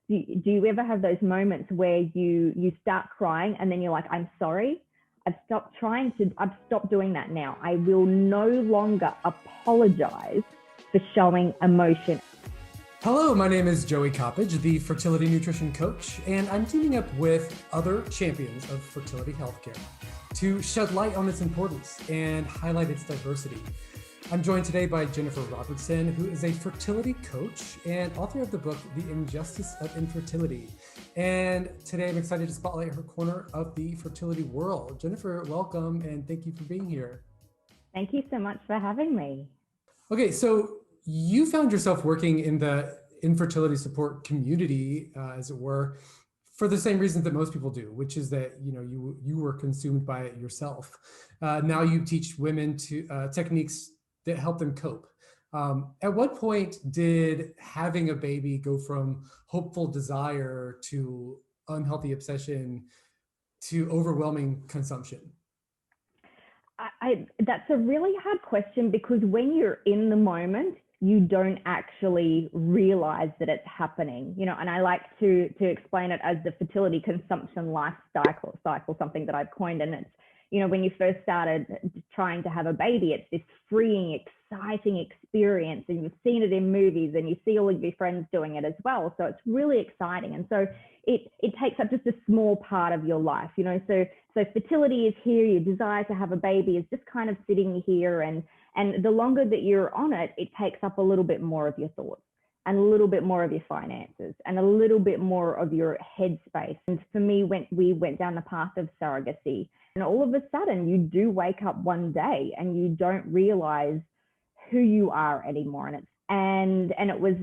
do you ever have those moments where you start crying and then you're like, I'm sorry, I've stopped doing that now. I will no longer apologize for showing emotion. Hello, my name is Joey Coppage, the fertility nutrition coach, and I'm teaming up with other champions of fertility healthcare to shed light on its importance and highlight its diversity. I'm joined today by Jennifer Robertson, who is a fertility coach and author of the book, The Injustice of Infertility. And today I'm excited to spotlight her corner of the fertility world. Jennifer, welcome, and thank you for being here. Thank you so much for having me. Okay, so you found yourself working in the infertility support community, as it were, for the same reasons that most people do, which is that you were consumed by it yourself. Now you teach women techniques that help them cope. At what point did having a baby go from hopeful desire to unhealthy obsession to overwhelming consumption? That's a really hard question, because when you're in the moment, you don't actually realize that it's happening, and I like to explain it as the fertility consumption life cycle, something that I've coined. And it's, when you first started trying to have a baby, it's this freeing, exciting experience, and you've seen it in movies and you see all of your friends doing it as well. So it's really exciting. And so it takes up just a small part of your life, so fertility is here, your desire to have a baby is just kind of sitting here, and the longer that you're on it, it takes up a little bit more of your thoughts and a little bit more of your finances and a little bit more of your headspace. And for me, we went down the path of surrogacy, and all of a sudden you do wake up one day and you don't realize who you are anymore. And it was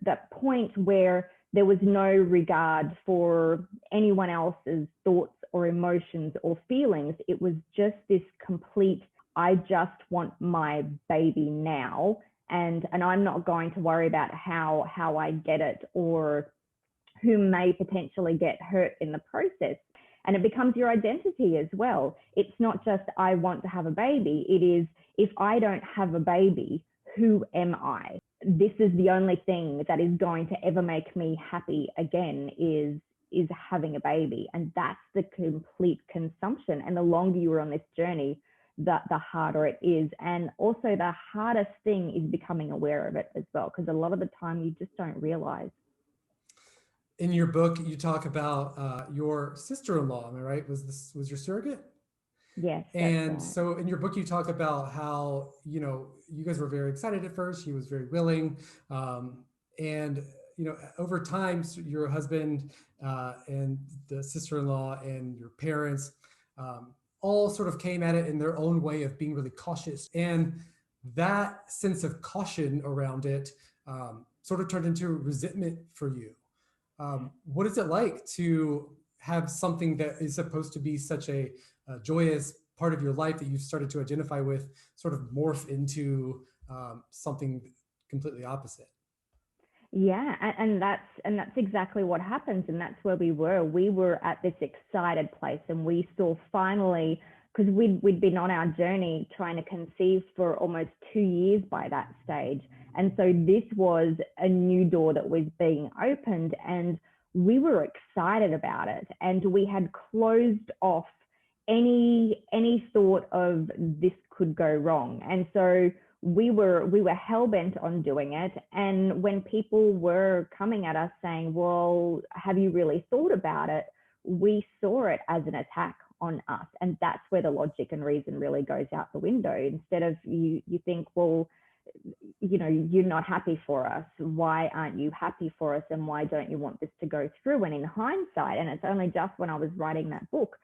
that point where there was no regard for anyone else's thoughts or emotions or feelings. It was just this complete, I just want my baby now, and I'm not going to worry about how I get it or who may potentially get hurt in the process. And it becomes your identity as well. It's not just I want to have a baby. It is, if I don't have a baby, who am I? This is the only thing that is going to ever make me happy again is having a baby. And that's the complete consumption. And the longer you are on this journey, the harder it is. And also the hardest thing is becoming aware of it as well, because a lot of the time you just don't realize. In your book, you talk about your sister-in-law, am I right? Was your surrogate? Yes. And right. So in your book, you talk about how, you guys were very excited at first. She was very willing. And over time, your husband and the sister-in-law and your parents all sort of came at it in their own way of being really cautious. And that sense of caution around it sort of turned into resentment for you. What is it like to have something that is supposed to be such a joyous part of your life that you've started to identify with sort of morph into something completely opposite? Yeah, and that's exactly what happens, and that's where we were. We were at this excited place, and we saw finally, because we'd been on our journey trying to conceive for almost 2 years by that stage, and so this was a new door that was being opened, and we were excited about it, and we had closed off any thought of this could go wrong, and so we were hell-bent on doing it. And when people were coming at us saying, well, have you really thought about it? We saw it as an attack on us. And that's where the logic and reason really goes out the window. Instead of you think, well, you're not happy for us. Why aren't you happy for us? And why don't you want this to go through? And in hindsight, and it's only just when I was writing that book,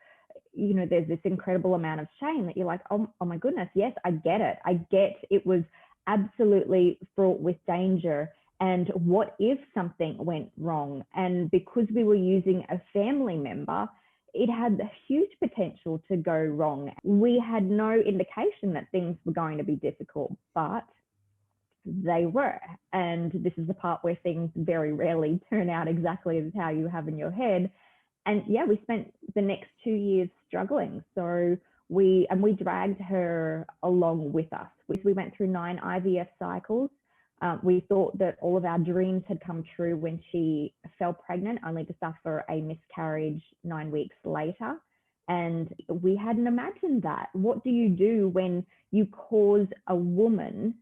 there's this incredible amount of shame that you're like, oh my goodness, yes, I get it. I get it was absolutely fraught with danger. And what if something went wrong? And because we were using a family member, it had a huge potential to go wrong. We had no indication that things were going to be difficult, but they were. And this is the part where things very rarely turn out exactly as how you have in your head. And yeah, we spent the next 2 years struggling. So we dragged her along with us. We went through 9 IVF cycles. We thought that all of our dreams had come true when she fell pregnant, only to suffer a miscarriage 9 weeks later. And we hadn't imagined that. What do you do when you cause a woman,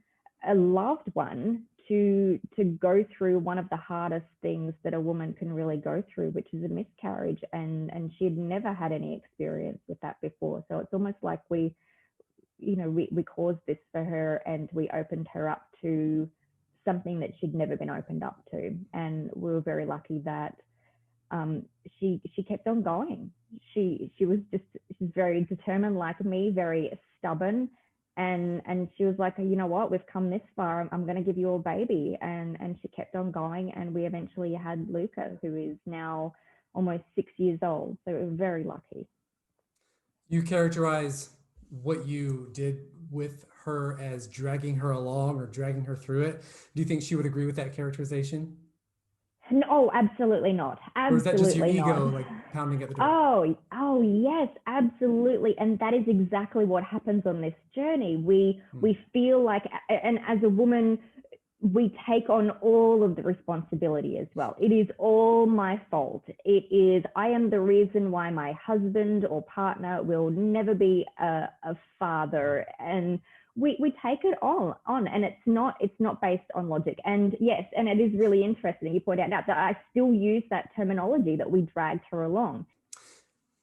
a loved one, to go through one of the hardest things that a woman can really go through, which is a miscarriage? And she had never had any experience with that before. So it's almost like we caused this for her, and we opened her up to something that she'd never been opened up to. And we were very lucky that she kept on going. She's very determined, like me, very stubborn. And she was like, you know what, we've come this far, I'm going to give you a baby. And she kept on going. And we eventually had Luca, who is now almost 6 years old. So we were very lucky. You characterize what you did with her as dragging her along or dragging her through it. Do you think she would agree with that characterization? No, absolutely not. Absolutely. Or is that just your ego, not. like pounding at the door? Oh, yes, absolutely. And that is exactly what happens on this journey. We feel like, and as a woman, we take on all of the responsibility as well. It is all my fault. I am the reason why my husband or partner will never be a father. And we take it on, and it's not based on logic. And yes, and it is really interesting you point out that I still use that terminology, that we dragged her along.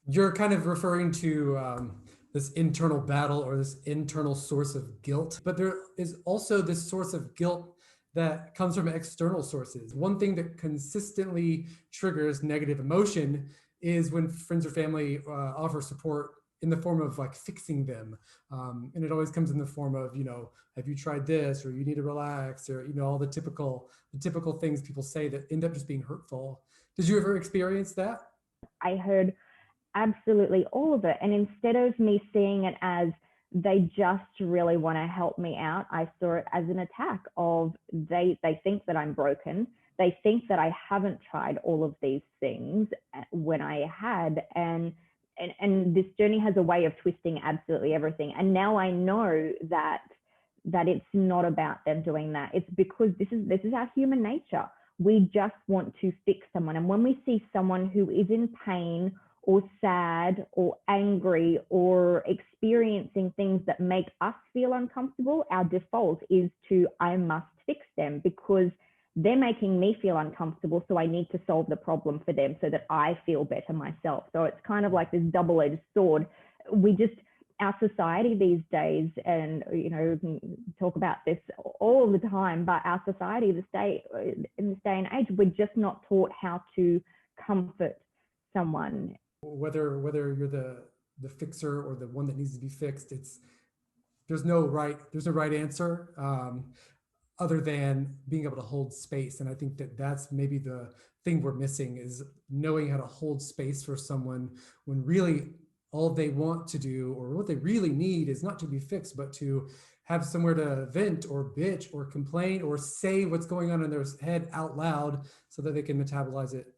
You're kind of referring to this internal battle or this internal source of guilt, but there is also this source of guilt that comes from external sources. One thing that consistently triggers negative emotion is when friends or family offer support in the form of like fixing them. And it always comes in the form of, have you tried this, or you need to relax, or, all the typical things people say that end up just being hurtful. Did you ever experience that? I heard absolutely all of it. And instead of me seeing it as they just really want to help me out, I saw it as an attack of they think that I'm broken. They think that I haven't tried all of these things when I had. And this journey has a way of twisting absolutely everything. And now I know that it's not about them doing that. It's because this is our human nature. We just want to fix someone. And when we see someone who is in pain or sad or angry or experiencing things that make us feel uncomfortable, our default is to, I must fix them because they're making me feel uncomfortable. So I need to solve the problem for them so that I feel better myself. So it's kind of like this double-edged sword. Our society these days, and we can talk about this all the time, but our society in this day and age, we're just not taught how to comfort someone. Whether you're the fixer or the one that needs to be fixed, there's no right answer other than being able to hold space. And I think that's maybe the thing we're missing, is knowing how to hold space for someone when really all they want to do or what they really need is not to be fixed, but to have somewhere to vent or bitch or complain or say what's going on in their head out loud so that they can metabolize it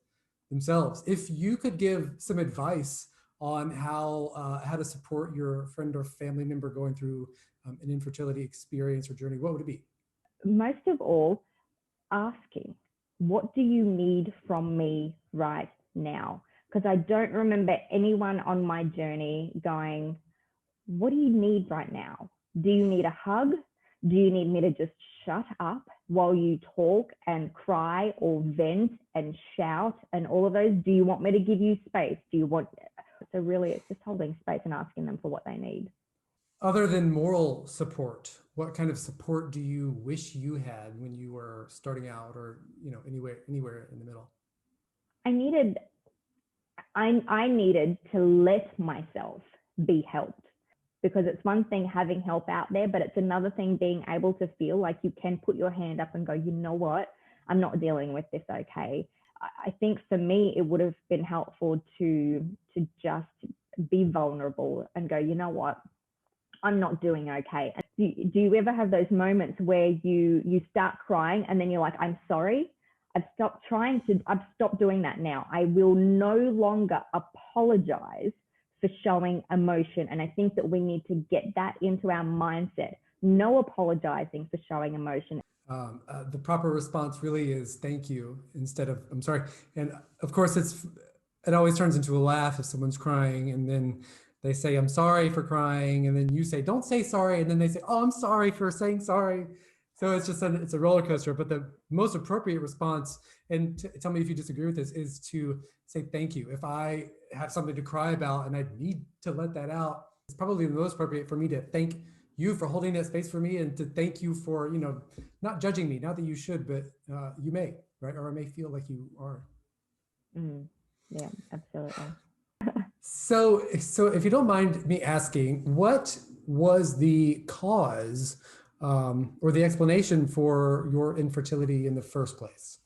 themselves. If you could give some advice on how to support your friend or family member going through an infertility experience or journey, what would it be? Most of all, asking, what do you need from me right now? Because I don't remember anyone on my journey going, what do you need right now? Do you need a hug? Do you need me to just shut up while you talk and cry or vent and shout and all of those? Do you want me to give you space? So really it's just holding space and asking them for what they need. Other than moral support, what kind of support do you wish you had when you were starting out, or anywhere in the middle? I needed to let myself be helped, because it's one thing having help out there, but it's another thing being able to feel like you can put your hand up and go, you know what, I'm not dealing with this, okay? I think for me, it would have been helpful to just be vulnerable and go, you know what, I'm not doing okay. Do you ever have those moments where you start crying and then you're like, I'm sorry, I've stopped doing that now. I will no longer apologize for showing emotion. And I think that we need to get that into our mindset. No apologizing for showing emotion. The proper response really is thank you instead of I'm sorry. And of course, it always turns into a laugh if someone's crying, and then they say, I'm sorry for crying. And then you say, don't say sorry. And then they say, oh, I'm sorry for saying sorry. So it's just it's a roller coaster. But the most appropriate response, and tell me if you disagree with this, is to say thank you. If I have something to cry about and I need to let that out, it's probably the most appropriate for me to thank you for holding that space for me, and to thank you for, not judging me. Not that you should, but you may, right? Or I may feel like you are. Yeah, absolutely. So if you don't mind me asking, what was the cause or the explanation for your infertility in the first place?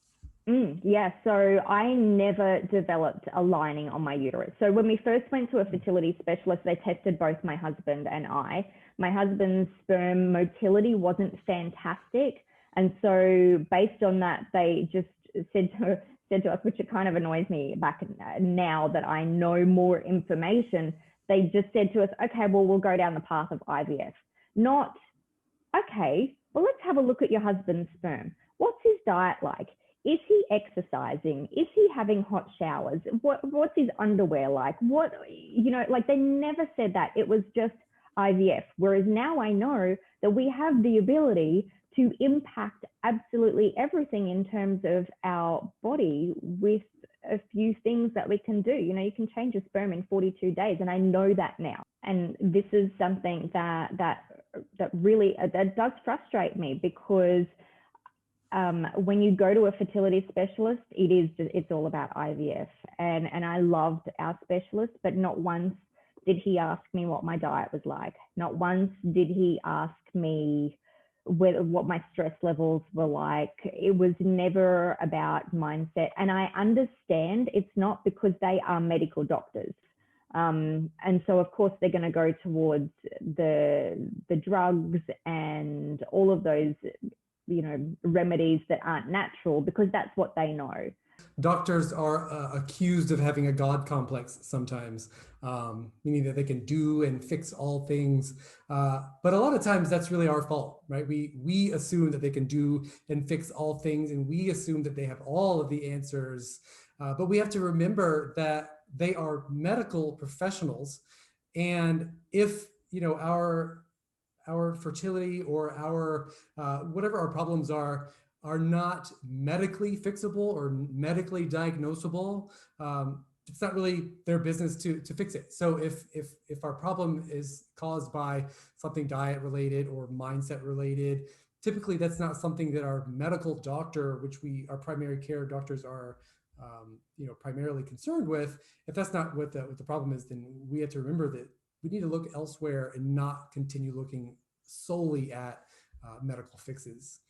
Yeah, so I never developed a lining on my uterus. So when we first went to a fertility specialist, they tested both my husband and I. My husband's sperm motility wasn't fantastic. And so based on that, they just said to us, which it kind of annoys me now that I know more information, they just said to us, okay, well, we'll go down the path of IVF. Not, okay, well, let's have a look at your husband's sperm. What's his diet like? Is he exercising? Is he having hot showers? What's his underwear like? Like they never said that. It was just IVF. Whereas now I know that we have the ability to impact absolutely everything in terms of our body with a few things that we can do. You can change your sperm in 42 days, and I know that now. And this is something that really does frustrate me, because when you go to a fertility specialist, it's all about IVF. And I loved our specialist, but not once did he ask me what my diet was like. Not once did he ask me what my stress levels were like. It was never about mindset. And I understand it's not, because they are medical doctors. And so of course they're going to go towards the drugs and all of those remedies that aren't natural, because that's what they know. Doctors are accused of having a God complex sometimes, meaning that they can do and fix all things. But a lot of times that's really our fault, right? We assume that they can do and fix all things, and we assume that they have all of the answers. But we have to remember that they are medical professionals. And if, our fertility or our whatever our problems are not medically fixable or medically diagnosable, it's not really their business to fix it. So if our problem is caused by something diet related or mindset related, typically that's not something that our medical doctor, which our primary care doctors are primarily concerned with. If that's not what the problem is, then we have to remember that we need to look elsewhere and not continue looking solely at medical fixes.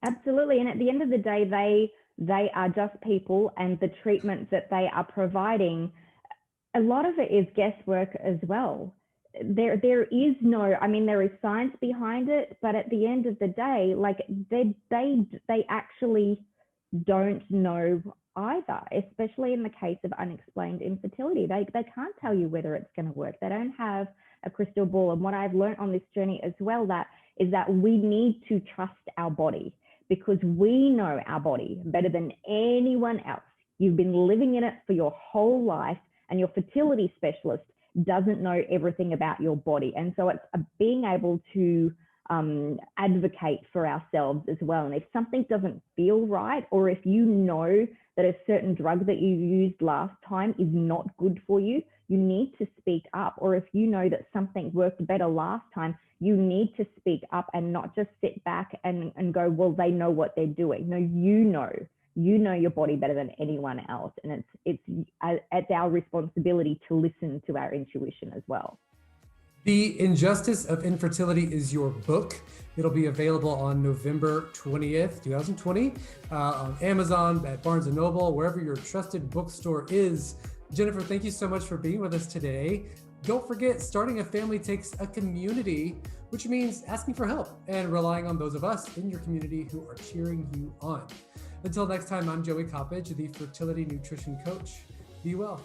Absolutely. And at the end of the day, they are just people, and the treatments that they are providing, a lot of it is guesswork as well. There is there is science behind it, but at the end of the day, like they actually don't know either, especially in the case of unexplained infertility. They can't tell you whether it's going to work. They don't have a crystal ball. And what I've learned on this journey as well, is that we need to trust our body, because we know our body better than anyone else. You've been living in it for your whole life, and your fertility specialist doesn't know everything about your body. And so it's being able to advocate for ourselves as well. And if something doesn't feel right, or if you know that a certain drug that you used last time is not good for you, you need to speak up. Or if you know that something worked better last time, you need to speak up and not just sit back and go, well, they know what they're doing. No, you know your body better than anyone else. And it's our responsibility to listen to our intuition as well. The Injustice of Infertility is your book. It'll be available on November 20th, 2020, on Amazon, at Barnes & Noble, wherever your trusted bookstore is. Jennifer, thank you so much for being with us today. Don't forget, starting a family takes a community, which means asking for help and relying on those of us in your community who are cheering you on. Until next time, I'm Joey Coppage, the Fertility Nutrition Coach. Be well.